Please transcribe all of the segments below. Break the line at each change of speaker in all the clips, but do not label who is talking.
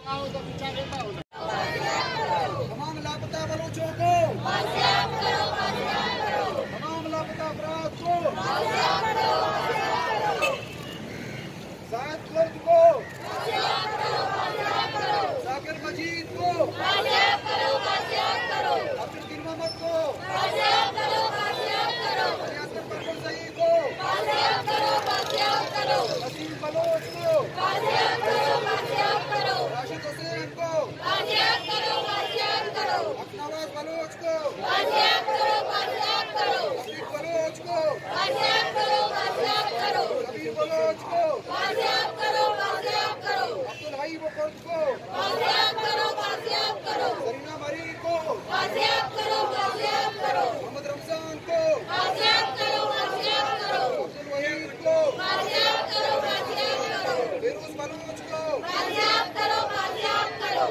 तमाम लापता बलोचों को, तमाम लापता अफराद को, जायद कुर्द को, जाकिर मजीद को, अब्दुल गिर मोहम्मद को, अलियासर परवर सईद को, नसीम बलोच को, राशिद हुसैन को, अखनवाज बलोच को, अजीत बलोच को, कबीर बलोच को, अब्दुल हई कुर्द को, सरीना मरी को, मोहम्मद रमजान को, अब्दुल वहीद को, फिरोज बलोच को,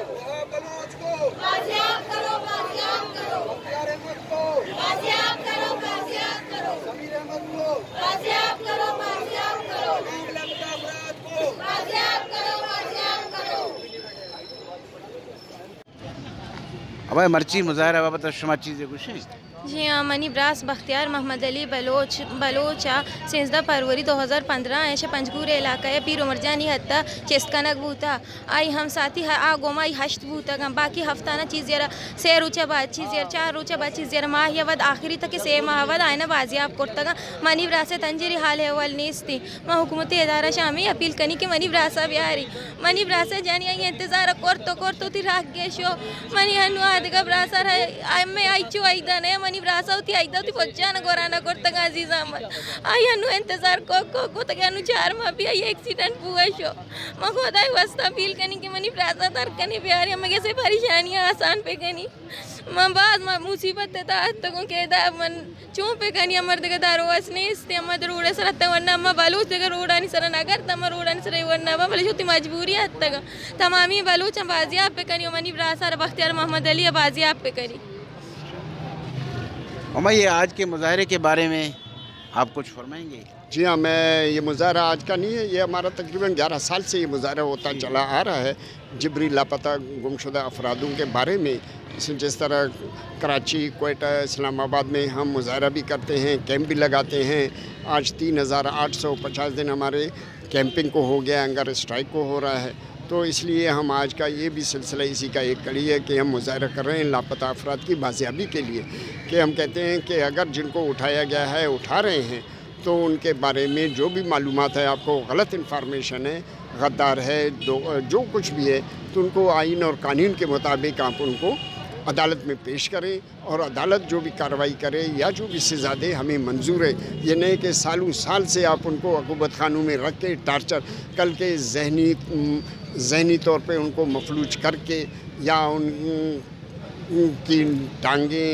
वहाब बलोच को, अख्तियार अहमद को, समीर अहमद को, तमाम लापता अफराद को,
अब मर्ची मुजाहरा बाबत शुमा चीज़ें कुछ हैं?
जी हाँ, मनी ब्रास बख्तियार मोहम्मद अली बलोचा 16 फरवरी 2015 ऐसे पंजगूर इलाका है पीर उमर जानी हत्ता चेस्कनक बूता आई हम साथी आ गोमाई हश्त बूता गम बाकी हफ्ताना चीज़ यार से रोचा बात चीज़ यार 4 रोचा बात चीज़ यार माह या वद आखिरी तक से माहवद आयना बाजियाब करता मनी ब्रास तंजरी हाल है वल नीस्ती मैं हुकूमत इदारा शामी अपील कनी कि मनी ब्रासा ब्यारी मनी ब्रासा जानी आई इंतज़ार करतो ती राख गए शो मनी हनु आदगा ब्रासा मैं आई चो आई दने मनी ब्रासा होती आई दी बच्चा गोराना करता अजीज अहमद आई हनु इंतजार को तक हनु 4 माह भी आई एक्सीडेंट हुआ शो मैं खुदा वस्ता फील कनी कि मनी ब्रासा तर कनी प्यार मैं कैसे परेशानियां आसान पे कनी मैं बाद में मुसीबत तक के मन चूँ पे कनी अमर दे दारो वसने इस्ते अमर रोड़ा सर तक वरना अम्मा बलूच दे रोड़ा नहीं सर नगर तम रोड़ा नहीं सर वरना बल होती मजबूरी है तक तमामी बलूच बाजियाब पे कनी मनी ब्रासा बख्तियार मोहम्मद अली बाजियाब पे करी।
अम्मा ये आज के मुजाहरे के बारे में आप कुछ फरमाएंगे?
जी हाँ, मैं ये मुजाहरा आज का नहीं है, ये हमारा तकरीबन 11 साल से ये मुजाहरा होता चला आ रहा है जबरी लापता गुमशुदा अफरादों के बारे में। जिस तरह कराची, क्वेटा, इस्लामाबाद में हम मुजाहरा भी करते हैं, कैंप भी लगाते हैं। आज 3850 दिन हमारे कैंपिंग को हो गया, हंगर स्ट्राइक को हो रहा है। तो इसलिए हम आज का ये भी सिलसिला इसी का एक कड़ी है कि हम मुजाहरा कर रहे हैं लापता अफराद की बाजियाबी के लिए, कि हम कहते हैं कि अगर जिनको उठाया गया है, उठा रहे हैं, तो उनके बारे में जो भी मालूमात है, आपको गलत इन्फॉर्मेशन है, गद्दार है, जो कुछ भी है, तो उनको आइन और कानून के मुताबिक आप उनको अदालत में पेश करें और अदालत जो भी कार्रवाई करे या जो भी सज़ा दे हमें मंजूर है। ये नहीं कि सालों साल से आप उनको अक़ूबत खानों में रख के टार्चर कल के जहनी तौर पे उनको मफलूज करके या उनकी टांगें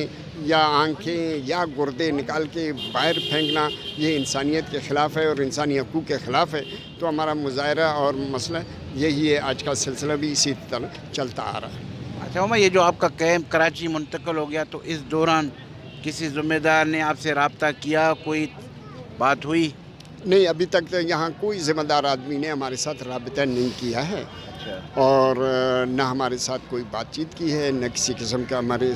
या आँखें या गुर्दे निकाल के बाहर फेंकना, ये इंसानियत के ख़िलाफ़ है और इंसानी हकूक़ के ख़िलाफ़ है। तो हमारा मुजाहरा और मसला यही है, आज का सिलसिला भी इसी तरह चलता आ रहा है।
अच्छा उमा, ये जो आपका कैंप कराची मुंतकिल हो गया, तो इस दौरान किसी ज़िम्मेदार ने आपसे रब्ता किया, कोई बात हुई?
नहीं, अभी तक तो यहाँ कोई ज़िम्मेदार आदमी ने हमारे साथ रब्ता नहीं किया है।
अच्छा।
और न हमारे साथ कोई बातचीत की है, न किसी किस्म का हमारे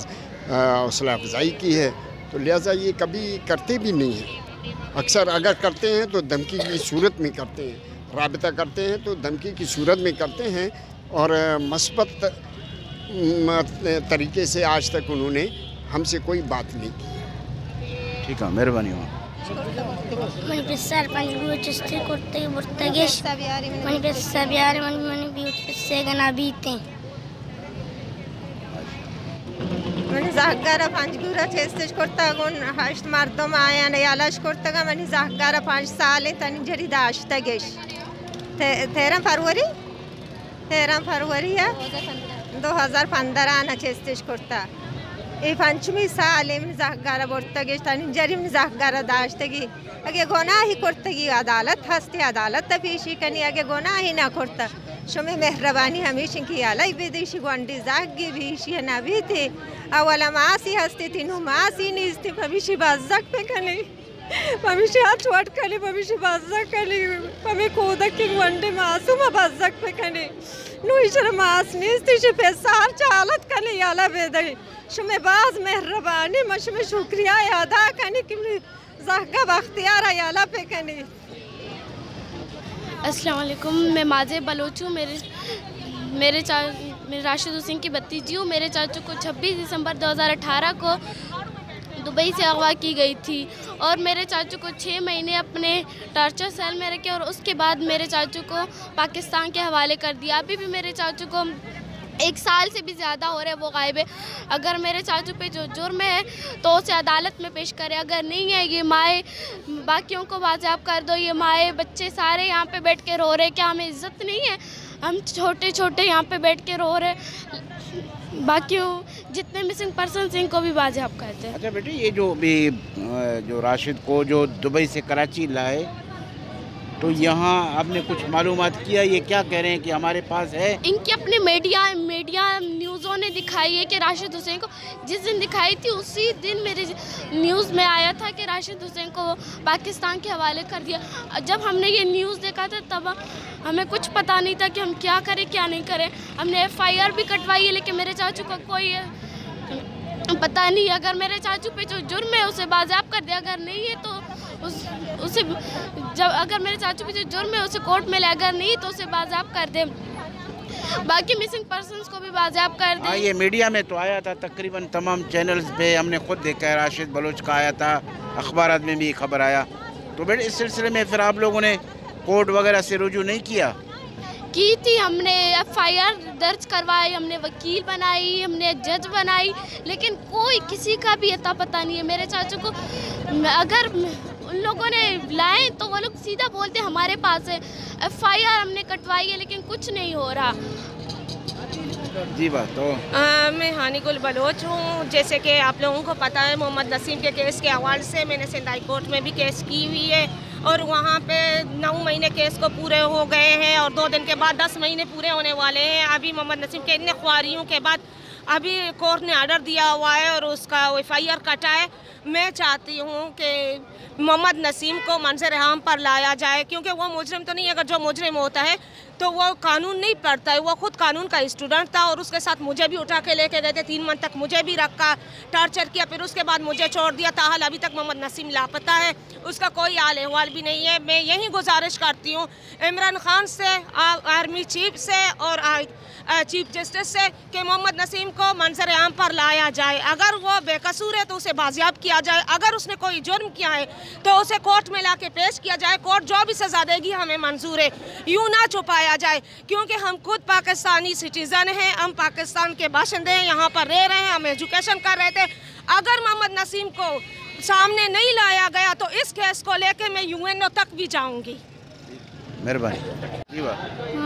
हौसला अफजाई की है। तो लिहाजा ये कभी करते भी नहीं हैं। अक्सर अगर करते हैं तो धमकी की सूरत में करते हैं, रब्ता करते हैं तो धमकी की सूरत में करते हैं। और मस्बत तरीके से आज तक उन्होंने हमसे कोई बात नहीं की।
ठीक है, मेहरबानी हो।
मनी जहगारा पंजगूरा चेस्टेज कोर्तागुन हश्त मर्दम आया ने यालाश कोर्तागा मनी जहगारा 5 साल तनी जरी दाश्ता गेश 13 फरवरी है 2015 ना चेस्टेज कोर्ता ए पंचमी साल में जहगारा बोर्ता गेश तनी जरी में जहगारा दाश्तगी अगे गुनाही कोर्तगी अदालत हस्ती अदालत तफीशी कनी अगे गुनाही ना कोर्ता शुमे मेहरबानी हमेशा की आलाई बेदेशी गोंडी जागी भीशी ना भी थे अवला मासी हस्ती थी नु मासी नहीं थी भविष्य बाजक पे कने Pamise achwat kani, pamise bazzak kani, pame koda ki wande masuma bazzak pe kani. No ishara mas nist ishe pesar chalat kani yala bedai. Shume baz mehrabani, mashme shukriya ada kani ki zahga bakhtiyara yala pe kani.
अस्सलाम वालेकुम, मैं माजे Bloch हूँ। मेरे राशिद हुसैन की भतीजी हूँ। मेरे चाचू को 26 दिसंबर 2018 को दुबई से अगवा की गई थी और मेरे चाचू को 6 महीने अपने टॉर्चर सेल में रखे और उसके बाद मेरे चाचू को पाकिस्तान के हवाले कर दिया। अभी भी मेरे चाचू को 1 साल से भी ज़्यादा हो रहा है, वो गायब है। अगर मेरे चाचू पे जो जुर्म है तो उसे अदालत में पेश करें, अगर नहीं है ये माए बाकियों को बाज़ाब कर दो। ये माए बच्चे सारे यहाँ पे बैठ के रो रहे, क्या हमें इज़्ज़त नहीं है? हम छोटे छोटे यहाँ पे बैठ के रो रहे, बाकियों जितने मिसिंग पर्सन इनको भी बाज़ाब करते हैं।
अच्छा बेटे, ये जो भी जो राशिद को जो दुबई से कराची लाए, तो यहाँ आपने कुछ मालूमात किया, ये क्या कह रहे हैं कि हमारे पास है?
इनकी अपनी मीडिया न्यूज़ों ने दिखाई है कि राशिद हुसैन को जिस दिन दिखाई थी उसी दिन मेरे न्यूज़ में आया था कि राशिद हुसैन को पाकिस्तान के हवाले कर दिया। जब हमने ये न्यूज़ देखा था तब हमें कुछ पता नहीं था कि हम क्या करें क्या नहीं करें। हमने FIR भी कटवाई है, लेकिन मेरे चाचू का कोई पता नहीं। अगर मेरे चाचू पे जो जुर्म है उसे बाज़ाब कर दे, अगर नहीं है तो उसे जब अगर मेरे चाचू पे जो जुर्म है उसे कोर्ट में ले, अगर नहीं तो उसे बाज़ाब कर दे, बाकी मिसिंग पर्सन्स को भी बाज़ाब कर दे।
ये मीडिया में तो आया था, तकरीबन तमाम चैनल्स पे हमने खुद देखा है, राशिद बलोच का आया था, अखबारात में भी खबर आया। तो बेटे इस सिलसिले में फिर आप लोगों ने कोर्ट वगैरह से रुजू नहीं किया?
की थी, हमने FIR दर्ज करवाई, हमने वकील बनाई, हमने जज बनाई, लेकिन कोई किसी का भी अता पता नहीं है। मेरे चाचू को अगर उन लोगों ने लाए तो वो लोग सीधा बोलते हमारे पास है। FIR हमने कटवाई है लेकिन कुछ नहीं हो रहा।
जी बात तो
मैं हानी गुल बलोच हूँ। जैसे कि आप लोगों को पता है, मोहम्मद नसीम के केस के हवाले से मैंने सिंध हाई कोर्ट में भी केस की हुई है और वहाँ पे 9 महीने केस को पूरे हो गए हैं और 2 दिन के बाद 10 महीने पूरे होने वाले हैं। अभी मोहम्मद नसीम के इतने ख्वारियों के बाद अभी कोर्ट ने ऑर्डर दिया हुआ है और उसका FIR कटा है। मैं चाहती हूँ कि मोहम्मद नसीम को मंजर आम पर लाया जाए, क्योंकि वो मुजरिम तो नहीं। अगर जो मुजरिम होता है तो वो कानून नहीं पढ़ता है, वो खुद कानून का स्टूडेंट था और उसके साथ मुझे भी उठा के लेके गए थे। 3 मंथ तक मुझे भी रखा, टॉर्चर किया, फिर उसके बाद मुझे छोड़ दिया। ताहल अभी तक मोहम्मद नसीम लापता है, उसका कोई हाल अहवाल भी नहीं है। मैं यही गुजारिश करती हूँ इमरान खान से, आर्मी चीफ से और चीफ जस्टिस से कि मोहम्मद नसीम को मंजर आम पर लाया जाए। अगर वो बेकसूर है तो उसे बाजियाब किया जाए, अगर उसने कोई जुर्म किया है तो उसे कोर्ट में लाके पेश किया जाए। कोर्ट जो भी सज़ा देगी हमें मंजूर है, यूँ ना छुपाया जाए, क्योंकि हम खुद पाकिस्तानी सिटीज़न हैं, हम पाकिस्तान के बाशिंदे हैं, यहाँ पर रह रहे हैं, हम एजुकेशन कर रहे थे। अगर मोहम्मद नसीम को सामने नहीं लाया गया तो इस केस को लेके मैं UNO तक भी जाऊँगी।
मेहरबानी।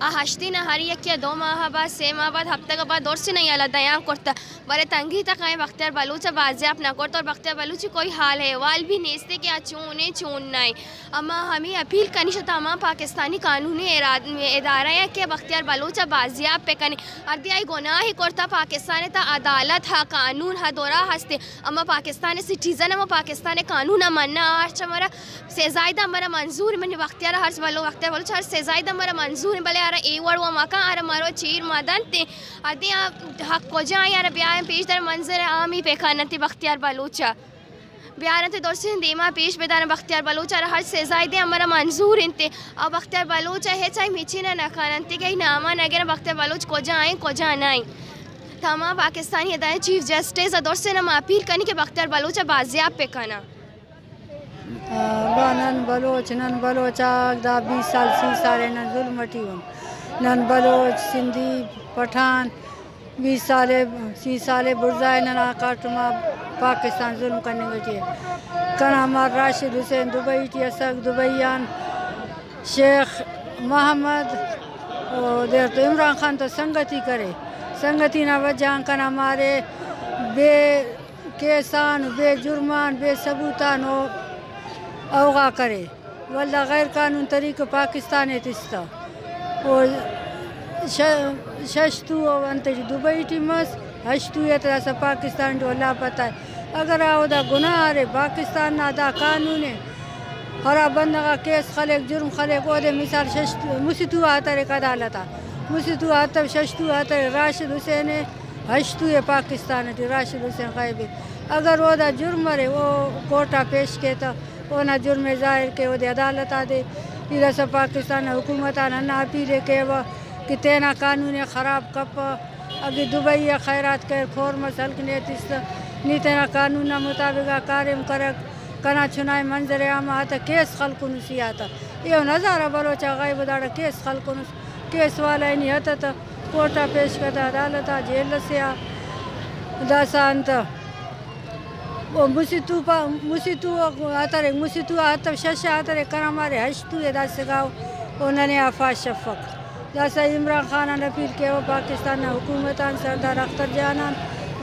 8 दिन हरी एक या 2 माह बाद 6 माह बाद हफ्ते के बाद और से नहीं आला दयाम करता बड़े तंगी तक आए बख्तियार बलूच बाजियाब ना करता और बख्तियार बलूच कोई हाल है वाल भी नेस्ते के चूने चूनना है। अमा हमें अपील करनी चाहिए तमाम पाकिस्तानी कानूनी इदारा है कि बख्तियार बलूच बाजियाब पे कने अर्दियाई गुनाह ही करता पाकिस्तान ता अदालत हा कानून हा दौरा हंसते अमा पाकिस्तान सिटीजन अमा पाकिस्तान कानून मानना आज हमारा सेजाइदा हमारा मंजूर मैंने बख्तियार हर्ष बलो बख्तियार बलूच हर सेजाइदा हमारा मंजूर भले यार ए वर्ड वो मका यार मारो चीर मदन ते अर्दिया हक को जा यार ब्याह पेश दर मंजर आमी पे खानती बख्तियार बलूचा ब्यारते दौर से देमा पेश बेदान बख्तियार बलूचा हर सेजाइदे हमारा मंजूर इनते अब बख्तियार बलूचा है चाहे मिची ना खानती कहीं नामा नगे बख्तियार बलूच को जाए को जानाएं तमाम पाकिस्तानी अदालत चीफ जस्टिस दौर से हम अपील करनी कि बख्तियार बलूचा बाजियाब पे खाना
नन बलोचा 20 साल सी सारे नन जुल्मटी नन बलोच सिंधी पठान 20 साले बुरजाए नन काटमा पाकिस्तान जुल्म करने गए कन हमार राशिद हुसैन दुबई टी असक दुबईयान शेख मोहम्मद और तो इमरान खान तो संगति करे संगति ना वजह कन हमारे बे केसान बे जुर्मान बे सबूतान अवगा करे वल्ला गैर कानून तरीक़े पाकिस्तान तिस्ता वो शशतु अंत दुबई टीमस हशतु ऐसा पाकिस्तान जो लापता है अगर आवदा गुनाह रे पाकिस्तान ना दा कानून है हरा बंदा का केस खलेक जुर्म खलेक ओदे मिसाल शशतु मुसितु आता रे अदालत मुसितु आता शशतु आता राशिद हुसैन हशतु है पाकिस्तान टी राशिद हुसैन गायब अगर ओदा जुर्म रे वो कोर्टा पेश के तो वो ना जुर्म जाहिर के ओदे अदालत दे इधर से पाकिस्तान हुकूमत ना अपील के वो कि तेना कानून ख़राब कप अभी दुबई या खैरात कर खोर मसल ने नी तेना कानून मुताबिक कार्यम कर कना चुनाव मंजर आम आता केस खलकुनुसी आता ये नज़ारा बलोचा गायब दाड़ा केस खलकुनुस केस वाला नहीं आता तो कोर्टा पेश करता अदालत जेल से दासांत वो मुसितु आता रे मुसितु आता शशा आता रे करा मारे हशतु ये दास गाँव उन्होंने आफा शफक जैसा इमरान खान अपील के वो पाकिस्तान हुकूमत सरदार अख्तर जानान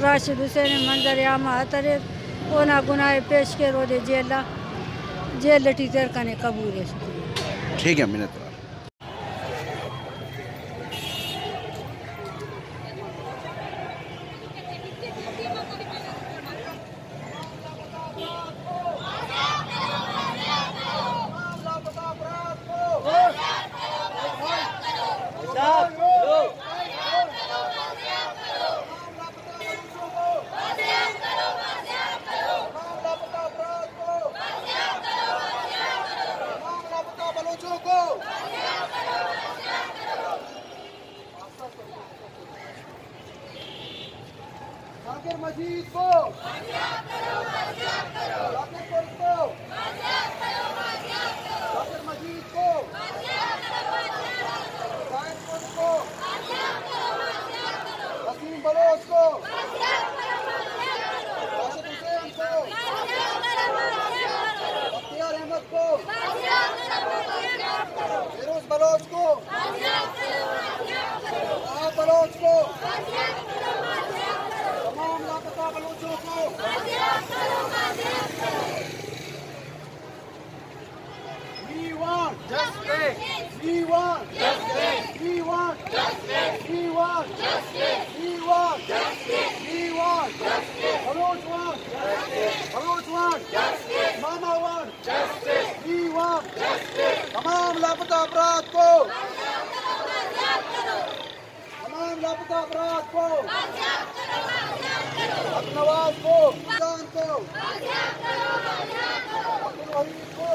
राशिद हुसैन मंजर आमा हतरे ओना गुनाह पेश के रोदे जेल लटी तेर कने कबूल है।
ठीक है मिनत
जाकिर मजीद को जाकिर मजीद को वसीम बलोच को राशिद हुसैन को बख्तियार अहमद को फिरोज बलोच को बलोच को तमाम लापता बलोचों को We want justice. We want justice. We want justice. We want justice. We want justice. We want justice. Baloch want justice. Baloch want justice. Mama want justice. We want justice. तमाम लापता अपराध को तमाम लापता अपराध को नवाज को खान को अब्दुल वहीद को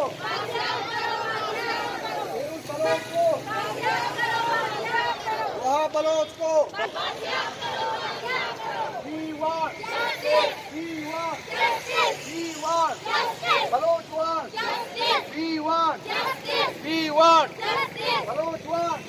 बलोच को वहाँ बलोच को We want justice. We want justice. We want justice. Baloch want justice. We want justice. We want justice. Baloch want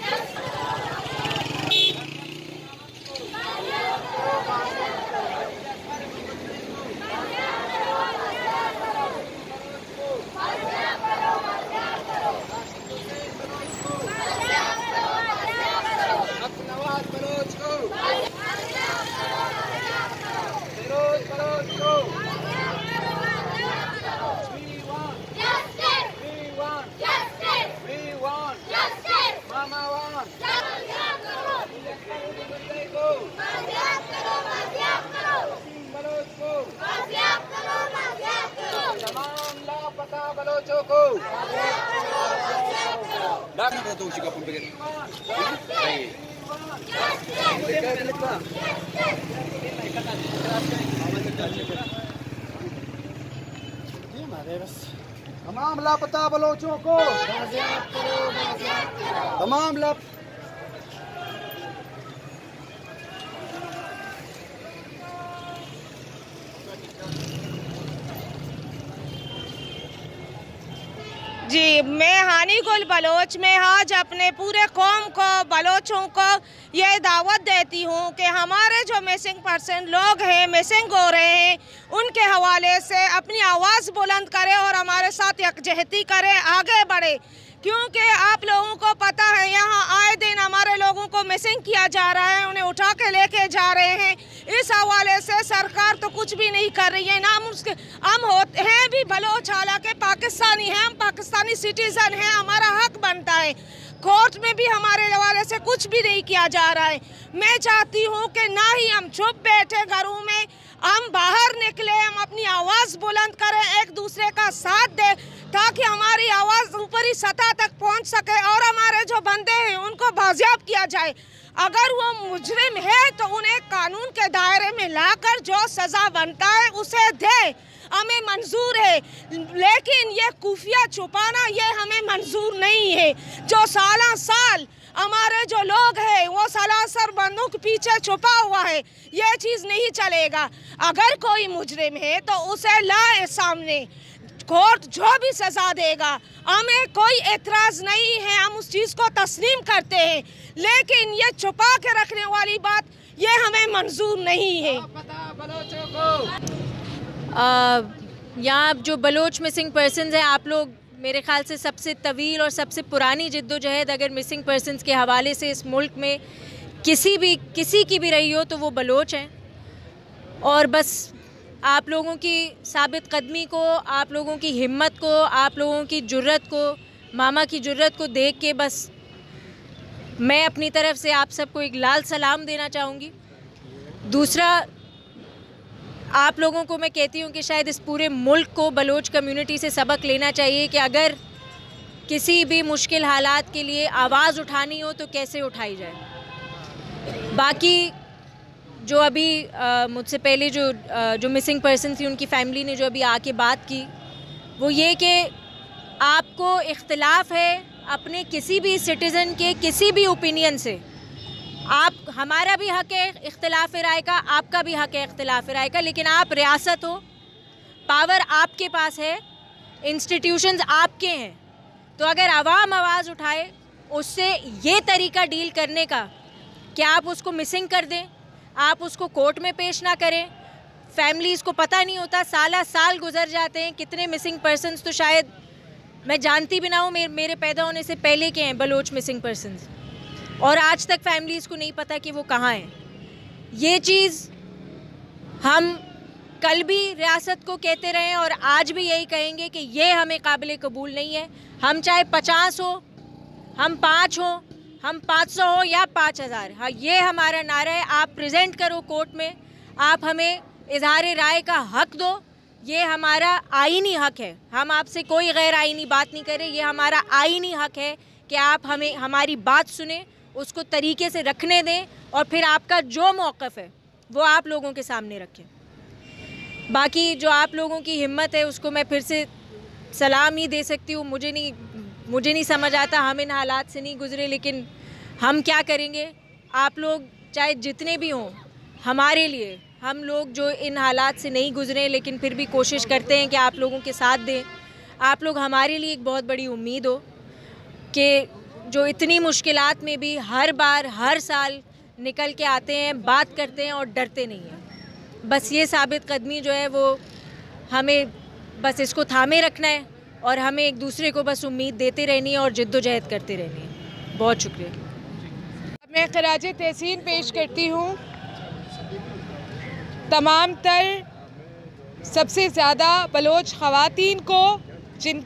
बलोचों को तमाम लापता बलोचों को तमाम
जी मैं हानी गुल बलोच में आज अपने पूरे कौम को बलोचों को यह दावत देती हूँ कि हमारे जो मिसिंग पर्सन लोग हैं मिसिंग हो रहे हैं उनके हवाले से अपनी आवाज़ बुलंद करें और हमारे साथ यकजहती करें, आगे बढ़े, क्योंकि आप लोगों को पता है यहाँ आए दिन हमारे लोगों को मिसिंग किया जा रहा है, उन्हें उठा के लेके जा रहे हैं। इस हवाले से सरकार तो कुछ भी नहीं कर रही है, ना हम होते हैं भी बलोच, हालांकि पाकिस्तानी हैं, हम पाकिस्तानी सिटीजन हैं, हमारा हक बनता है। कोर्ट में भी हमारे हवाले से कुछ भी नहीं किया जा रहा है। मैं चाहती हूँ कि ना ही हम चुप बैठे घरों में, हम बाहर निकले, हम अपनी आवाज़ बुलंद करें, एक दूसरे का साथ दें, ताकि हमारी आवाज़ ऊपरी सतह तक पहुँच सके और हमारे जो बंदे हैं उनको बाजियाब किया जाए। अगर वो मुजरिम है तो उन्हें कानून के दायरे में लाकर जो सज़ा बनता है उसे दे, हमें मंजूर है। लेकिन ये खुफिया छुपाना ये हमें मंजूर नहीं है। जो सालों साल हमारे जो लोग हैं वो सलासर बंदूक पीछे छुपा हुआ है, ये चीज़ नहीं चलेगा। अगर कोई मुजरिम है तो उसे लाए सामने, कोर्ट जो भी सज़ा देगा हमें कोई एतराज़ नहीं है, हम उस चीज़ को तस्लीम करते हैं। लेकिन ये छुपा के रखने वाली बात ये हमें मंजूर नहीं है।
यहाँ जो बलोच मिसिंग पर्सन्स हैं, आप लोग मेरे ख़्याल से सबसे तवील और सबसे पुरानी जद्दोजहद अगर मिसिंग पर्सन्स के हवाले से इस मुल्क में किसी की भी रही हो तो वो बलोच हैं। और बस आप लोगों की साबित कदमी को, आप लोगों की हिम्मत को, आप लोगों की जुर्रत को, मामा की जुर्रत को देख के बस मैं अपनी तरफ से आप सबको एक लाल सलाम देना चाहूँगी। दूसरा, आप लोगों को मैं कहती हूँ कि शायद इस पूरे मुल्क को बलोच कम्युनिटी से सबक लेना चाहिए कि अगर किसी भी मुश्किल हालात के लिए आवाज़ उठानी हो तो कैसे उठाई जाए। बाकी जो अभी मुझसे पहले जो मिसिंग पर्सन थी उनकी फैमिली ने जो अभी आके बात की, वो ये कि आपको इख्तिलाफ़ है अपने किसी भी सिटीज़न के किसी भी ओपिनियन से। आप, हमारा भी हक है इख्तिलाफ़ राय का, आपका भी हक है इख्तिलाफ़ राय का, लेकिन आप रियासत हो, पावर आपके पास है, इंस्टीट्यूशंस आपके हैं। तो अगर आवाम आवाज़ उठाए उससे ये तरीका डील करने का कि आप उसको मिसिंग कर दें, आप उसको कोर्ट में पेश ना करें, फैमिलीज़ को पता नहीं होता, साल गुजर जाते हैं, कितने मिसिंग पर्सन्स तो शायद मैं जानती भी ना हूँ, मेरे पैदा होने से पहले के हैं बलोच मिसिंग पर्सन्स, और आज तक फैमिलीज़ को नहीं पता कि वो कहाँ हैं। ये चीज़ हम कल भी रियासत को कहते रहे और आज भी यही कहेंगे कि ये हमें काबिल कबूल नहीं है। हम चाहे 50 हो, हम 5 हो, हम 500 हो या 5000, हाँ, ये हमारा नारा है। आप प्रेजेंट करो कोर्ट में, आप हमें इजहार राय का हक दो, ये हमारा आईनी हक है। हम आपसे कोई गैर आईनी बात नहीं करें, ये हमारा आईनी हक है कि आप हमें हमारी बात सुने, उसको तरीके से रखने दें और फिर आपका जो मौक़िफ़ है वो आप लोगों के सामने रखें। बाकी जो आप लोगों की हिम्मत है उसको मैं फिर से सलाम ही दे सकती हूँ। मुझे नहीं समझ आता, हम इन हालात से नहीं गुज़रे, लेकिन हम क्या करेंगे। आप लोग चाहे जितने भी हों, हमारे लिए, हम लोग जो इन हालात से नहीं गुज़रे लेकिन फिर भी कोशिश करते हैं कि आप लोगों के साथ दें। आप लोग हमारे लिए एक बहुत बड़ी उम्मीद हो कि जो इतनी मुश्किलात में भी हर बार हर साल निकल के आते हैं, बात करते हैं और डरते नहीं हैं। बस ये साबित कदमी जो है वो हमें बस इसको थामे रखना है और हमें एक दूसरे को बस उम्मीद देते रहनी है और जद्दोजहद करते रहनी है। बहुत शुक्रिया।
मैं खराज तहसीन पेश करती हूँ तमाम तर सबसे ज़्यादा बलोच ख़वातीन को,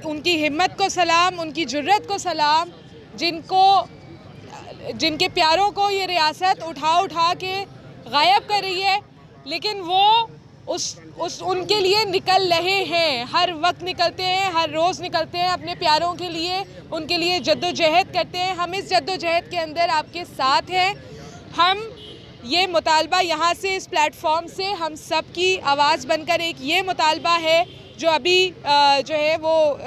उनकी हिम्मत को सलाम, उनकी जुर्रत को सलाम, जिनके प्यारों को ये रियासत उठा के गायब कर रही है, लेकिन वो उनके लिए निकल रहे हैं। हर वक्त निकलते हैं, हर रोज़ निकलते हैं अपने प्यारों के लिए, उनके लिए जद्दोजहद करते हैं। हम इस जद्दोजहद के अंदर आपके साथ हैं। हम ये मुतालबा यहाँ से, इस प्लेटफॉर्म से हम सब की आवाज़ बनकर एक ये मुतालबा है जो अभी जो है वो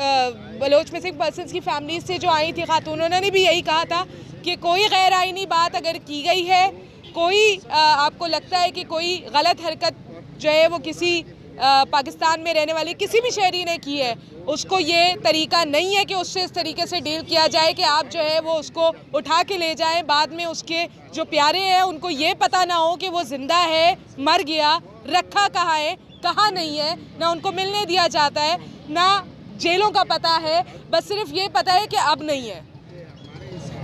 बलोच मिसिंग पर्सन्स की फैमिली से जो आई थी खातून, उन्होंने भी यही कहा था कि कोई गैर आईनी बात अगर की गई है, कोई आपको लगता है कि कोई गलत हरकत जो है वो किसी पाकिस्तान में रहने वाले किसी भी शहरी ने की है, उसको ये तरीका नहीं है कि उससे इस तरीके से डील किया जाए कि आप जो है वो उसको उठा के ले जाएं। बाद में उसके जो प्यारे हैं उनको ये पता ना हो कि वो ज़िंदा है, मर गया, रखा कहाँ है, कहाँ नहीं है, ना उनको मिलने दिया जाता है, ना जेलों का पता है, बस सिर्फ ये पता है कि अब नहीं है।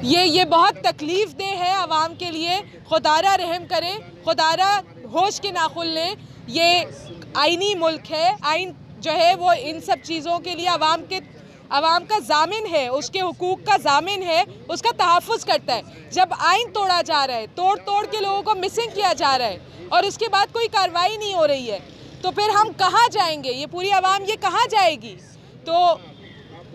ये बहुत तकलीफ़ देह है आवाम के लिए। खुदारा रहम करें, खुदारा होश के नाखुल लें। ये आईनी मुल्क है, आइन जो है वो इन सब चीज़ों के लिए अवाम का जामिन है, उसके हुकूक का जामिन है, उसका तहफ़्फ़ुज़ करता है। जब आइन तोड़ा जा रहा है, तोड़ के लोगों को मिसिंग किया जा रहा है और उसके बाद कोई कार्रवाई नहीं हो रही है, तो फिर हम कहाँ जाएंगे? ये पूरी आवाम ये कहाँ जाएगी? तो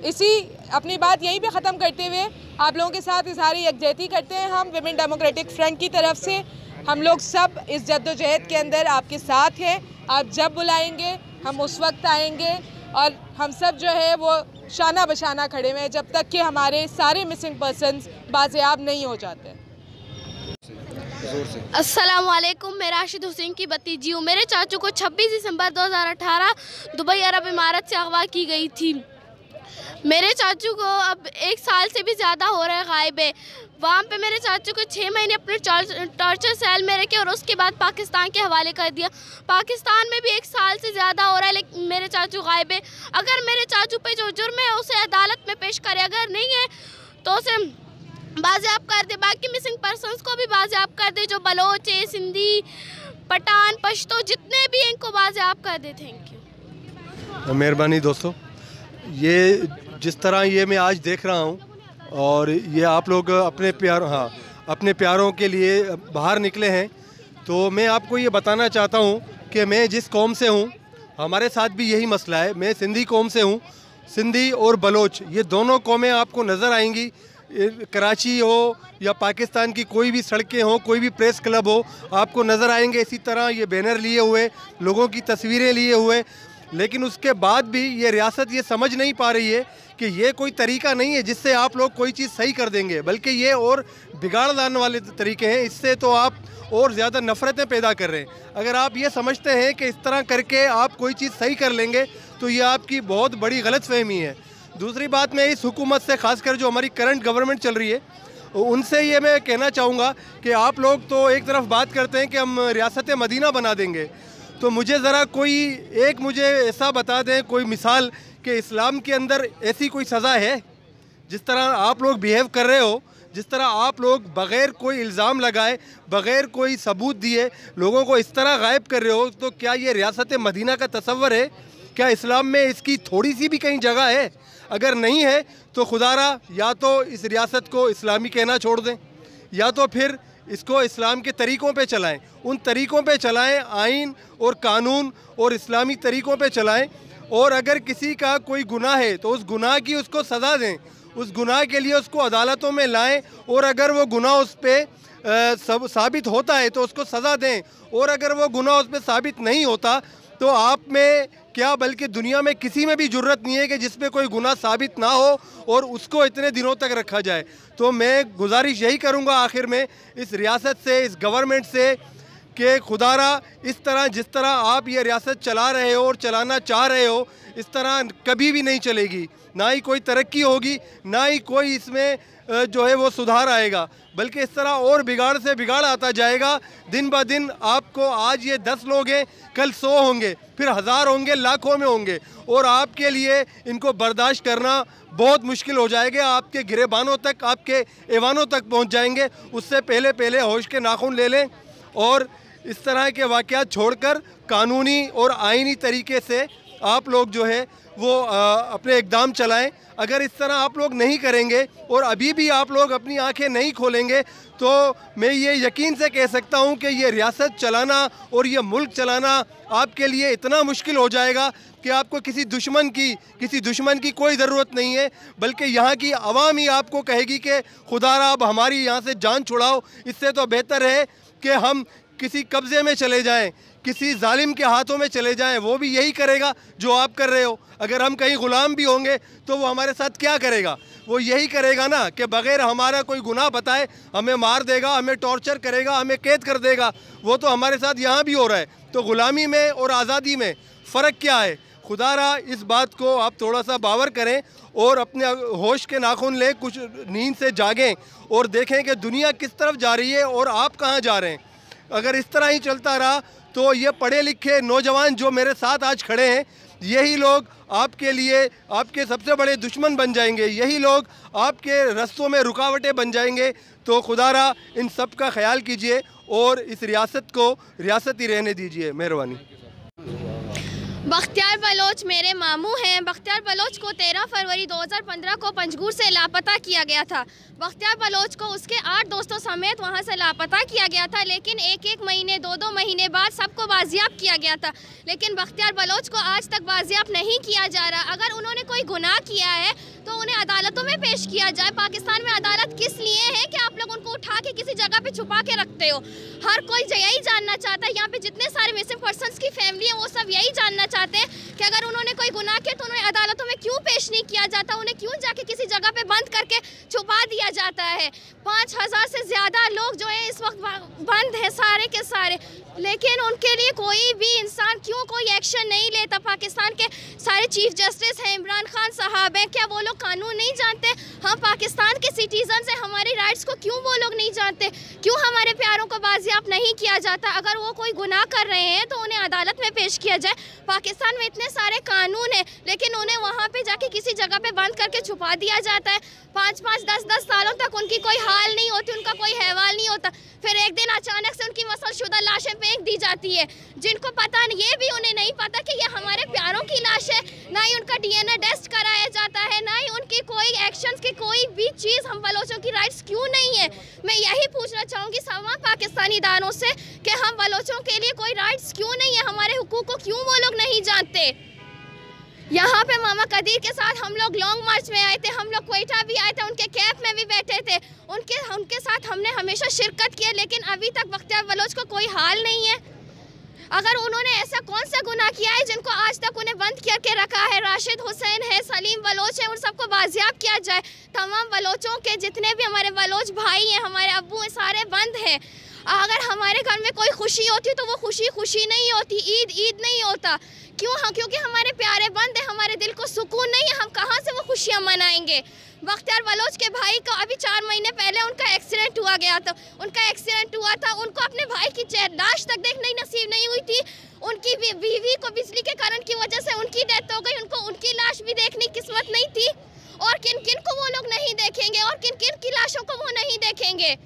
इसी अपनी बात यहीं पे ख़त्म करते हुए आप लोगों के साथ इज़हार यकजहती करते हैं। हम विमेन डेमोक्रेटिक फ्रंट की तरफ से हम लोग सब इस जद्दोजहद के अंदर आपके साथ हैं। आप जब बुलाएंगे हम उस वक्त आएंगे और हम सब जो है वो शाना बशाना खड़े हुए हैं जब तक कि हमारे सारे मिसिंग पर्सन्स बाज़ेयाब नहीं हो जाते।
अस्सलामुअलैकुम, मैं राशिद हुसैन की भतीजी हूँ। मेरे चाचू को 26 दिसंबर 2018 दुबई अरब इमारत से अगवा की गई थी। मेरे चाचू को अब 1 साल से भी ज़्यादा हो रहा है गायब है। वहाँ पे मेरे चाचू को 6 महीने अपने टॉर्चर सेल में रखे और उसके बाद पाकिस्तान के हवाले कर दिया। पाकिस्तान में भी 1 साल से ज़्यादा हो रहा है, लेकिन मेरे चाचू गायब है। अगर मेरे चाचू पे जो जुर्म है उसे अदालत में पेश करे, अगर नहीं है तो उसे बाज़ेयाब कर दे। बाकी मिसिंग पर्सनस को भी बाज़ेयाब कर दे, जो बलोच है, सिंधी, पठान, पश्तो जितने भी हैं इनको बाज़ेयाब कर दे। Thank you.
मेहरबानी दोस्तों, ये जिस तरह ये मैं आज देख रहा हूँ और ये आप लोग अपने प्यारों के लिए बाहर निकले हैं, तो मैं आपको ये बताना चाहता हूँ कि मैं जिस कौम से हूँ हमारे साथ भी यही मसला है। मैं सिंधी कौम से हूँ। सिंधी और बलोच ये दोनों कौमें आपको नज़र आएंगी, कराची हो या पाकिस्तान की कोई भी सड़कें हो, कोई भी प्रेस क्लब हो, आपको नज़र आएंगे इसी तरह ये बैनर लिए हुए, लोगों की तस्वीरें लिए हुए। लेकिन उसके बाद भी ये रियासत ये समझ नहीं पा रही है कि ये कोई तरीका नहीं है जिससे आप लोग कोई चीज़ सही कर देंगे, बल्कि ये और बिगाड़ लाने वाले तरीके हैं। इससे तो आप और ज़्यादा नफ़रतें पैदा कर रहे हैं। अगर आप ये समझते हैं कि इस तरह करके आप कोई चीज़ सही कर लेंगे तो ये आपकी बहुत बड़ी गलतफहमी है। दूसरी बात, मैं इस हुकूमत से, ख़ासकर जो हमारी करंट गवर्नमेंट चल रही है, उनसे ये मैं कहना चाहूँगा कि आप लोग तो एक तरफ बात करते हैं कि हम रियासत मदीना बना देंगे, तो मुझे ज़रा मुझे ऐसा बता दें, कोई मिसाल कि इस्लाम के अंदर ऐसी कोई सज़ा है? जिस तरह आप लोग बिहेव कर रहे हो, जिस तरह आप लोग बग़ैर कोई इल्ज़ाम लगाए, बग़ैर कोई सबूत दिए लोगों को इस तरह गायब कर रहे हो, तो क्या ये रियासत मदीना का तसव्वुर है? क्या इस्लाम में इसकी थोड़ी सी भी कहीं जगह है? अगर नहीं है तो खुदारा या तो इस रियासत को इस्लामी कहना छोड़ दें, या तो फिर इसको इस्लाम के तरीक़ों पे चलाएं, उन तरीक़ों पे चलाएं, आइन और कानून और इस्लामी तरीक़ों पे चलाएं। और अगर किसी का कोई गुनाह है तो उस गुनाह की उसको सज़ा दें, उस गुनाह के लिए उसको अदालतों में लाएं, और अगर वो गुनाह उस पर साबित होता है तो उसको सज़ा दें, और अगर वो गुनाह उस पर साबित नहीं होता तो आप में क्या बल्कि दुनिया में किसी में भी जुर्रत नहीं है कि जिस पे कोई गुनाह साबित ना हो और उसको इतने दिनों तक रखा जाए। तो मैं गुजारिश यही करूँगा आखिर में इस रियासत से, इस गवर्नमेंट से, कि खुदारा इस तरह जिस तरह आप ये रियासत चला रहे हो और चलाना चाह रहे हो, इस तरह कभी भी नहीं चलेगी। ना ही कोई तरक्की होगी, ना ही कोई इसमें जो है वो सुधार आएगा, बल्कि इस तरह और बिगाड़ से बिगाड़ आता जाएगा। दिन ब दिन आपको, आज ये 10 लोग हैं, कल 100 होंगे, फिर 1000 होंगे, लाखों में होंगे, और आपके लिए इनको बर्दाश्त करना बहुत मुश्किल हो जाएगा। आपके गिरेबानों तक, आपके ऐवानों तक पहुंच जाएंगे। उससे पहले होश के नाखून ले लें और इस तरह के वाक़यात छोड़कर कानूनी और आइनी तरीके से आप लोग जो है वो अपने इक़दाम चलाएं। अगर इस तरह आप लोग नहीं करेंगे और अभी भी आप लोग अपनी आंखें नहीं खोलेंगे तो मैं ये यकीन से कह सकता हूँ कि ये रियासत चलाना और ये मुल्क चलाना आपके लिए इतना मुश्किल हो जाएगा कि आपको किसी दुश्मन की कोई ज़रूरत नहीं है, बल्कि यहाँ की आवाम ही आपको कहेगी कि खुदारा अब हमारी यहाँ से जान छुड़ाओ। इससे तो बेहतर है कि हम किसी कब्ज़े में चले जाएं, किसी जालिम के हाथों में चले जाएं। वो भी यही करेगा जो आप कर रहे हो। अगर हम कहीं ग़ुलाम भी होंगे तो वो हमारे साथ क्या करेगा? वो यही करेगा ना कि बग़ैर हमारा कोई गुनाह बताए हमें मार देगा, हमें टॉर्चर करेगा, हमें कैद कर देगा। वो तो हमारे साथ यहाँ भी हो रहा है। तो ग़ुलामी में और आज़ादी में फ़र्क क्या है? खुदारा इस बात को आप थोड़ा सा बावर करें और अपने होश के नाखून लें, कुछ नींद से जागें और देखें कि दुनिया किस तरफ जा रही है और आप कहाँ जा रहे हैं। अगर इस तरह ही चलता रहा तो ये पढ़े लिखे नौजवान जो मेरे साथ आज खड़े हैं, यही लोग आपके लिए आपके सबसे बड़े दुश्मन बन जाएंगे, यही लोग आपके रास्तों में रुकावटें बन जाएंगे। तो खुदारा इन सब का ख्याल कीजिए और इस रियासत को रियासत ही रहने दीजिए। मेहरबानी।
बख्तियार बलोच मेरे मामू हैं। बख्तियार बलोच को 13 फरवरी 2015 को पंजगूर से लापता किया गया था। बख्तियार बलोच को उसके 8 दोस्तों समेत वहां से लापता किया गया था, लेकिन एक महीने 2 महीने बाद सबको बाजियाब किया गया था। लेकिन बख्तियार बलोच को आज तक बाजियाब नहीं किया जा रहा। अगर उन्होंने कोई गुनाह किया है तो उन्हें अदालतों में पेश किया जाए। पाकिस्तान में अदालत किस लिए है कि आप लोग उनको उठा के किसी जगह पे छुपा के रखते हो? हर कोई यही जानना चाहता है, यहाँ पे जितने सारे मिसिंग पर्सन्स की फैमिली है वो सब यही जानना चाहते हैं कि अगर उन्होंने कोई गुनाह किया तो उन्हें अदालतों में क्यों पेश नहीं किया जाता, उन्हें क्यों जाके किसी जगह पे बंद करके छुपा दिया जाता है। 5000 से ज़्यादा लोग जो है इस वक्त बंद है सारे के सारे, लेकिन उनके लिए कोई भी इंसान क्यों कोई एक्शन नहीं लेता? पाकिस्तान के सारे चीफ जस्टिस हैं, इमरान खान साहब हैं, क्या वो लोग कानून नहीं जानते? हम पाकिस्तान के सिटीजन हैं, हमारी राइट्स को क्यों वो लोग नहीं जानते? क्यों हमारे प्यारों को बाजियाब नहीं किया जाता? अगर वो कोई गुनाह कर रहे हैं तो उन्हें अदालत में पेश किया जाए। पाकिस्तान में इतने सारे कानून हैं, लेकिन उन्हें वहाँ पे जाके किसी जगह पे बंद करके छुपा दिया जाता है। 5-5, 10-10 सालों तक उनकी कोई हाल नहीं होती, उनका कोई अहवाल नहीं होता। फिर एक दिन अचानक से उनकी मसलशुदा लाशें फेंक दी जाती है, जिनको पता नहीं, ये भी उन्हें नहीं पता कि ये हमारे प्यारों की लाश है। ना ही उनका DNA टेस्ट कराया जाता है, ना ही उनकी कोई एक्शंस की कोई भी चीज़। हम बलोचों की राइट्स क्यों नहीं है? मैं यही पूछना चाहूँगी तमाम पाकिस्तानी इदारों से कि हम बलोचों के लिए कोई राइट्स क्यों नहीं है, हमारे हुकूक को क्यों वो लोग नहीं जानते? यहाँ पे मामा कदीर के साथ हम लोग लॉन्ग मार्च में आए थे, हम लोग क्वेटा भी आए थे, उनके कैंप में भी बैठे थे, उनके साथ हमने हमेशा शिरकत की है, लेकिन अभी तक बख्तियार बलोच को कोई हाल नहीं है। अगर उन्होंने ऐसा कौन सा गुनाह किया है जिनको आज तक उन्हें बंद करके रखा है? राशिद हुसैन है, सलीम बलोच है, उन सबको बाजियाब किया जाए। तमाम बलोचों के जितने भी हमारे बलोच भाई हैं, हमारे अब्बू हैं, सारे बंद हैं। अगर हमारे घर में कोई खुशी होती तो वो खुशी नहीं होती, ईद नहीं होता। क्यों? क्योंकि हमारे प्यारे बंद हैं, हमारे दिल को सुकून नहीं है, हम कहाँ से वो खुशियाँ मनाएंगे? बख्तियार बलोच के भाई को अभी 4 महीने पहले उनका एक्सीडेंट हुआ गया था, उनको अपने भाई की लाश तक देखने नसीब नहीं हुई थी। उनकी बीवी को बिजली के करंट की वजह से उनकी डेथ हो गई, उनको उनकी लाश भी देखने की किस्मत नहीं थी। और किन किन को वो लोग नहीं देखेंगे और किन किन की लाशों को वो नहीं देखेंगे?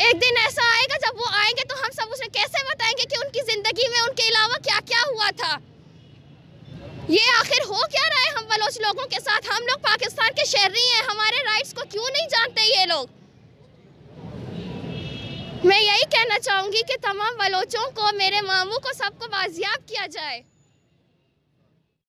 एक दिन ऐसा आएगा जब वो आएंगे तो हम सब उसे कैसे बताएंगे कि उनकी ज़िंदगी में उनके अलावा क्या क्या हुआ था? ये आखिर हो क्या रहा है हम बलोच लोगों के साथ? हम लोग पाकिस्तान के शहरी हैं, हमारे राइट्स को क्यों नहीं जानते ये लोग? मैं यही कहना चाहूँगी कि तमाम बलोचों को, मेरे मामू को, सबको बाजियाब किया जाए।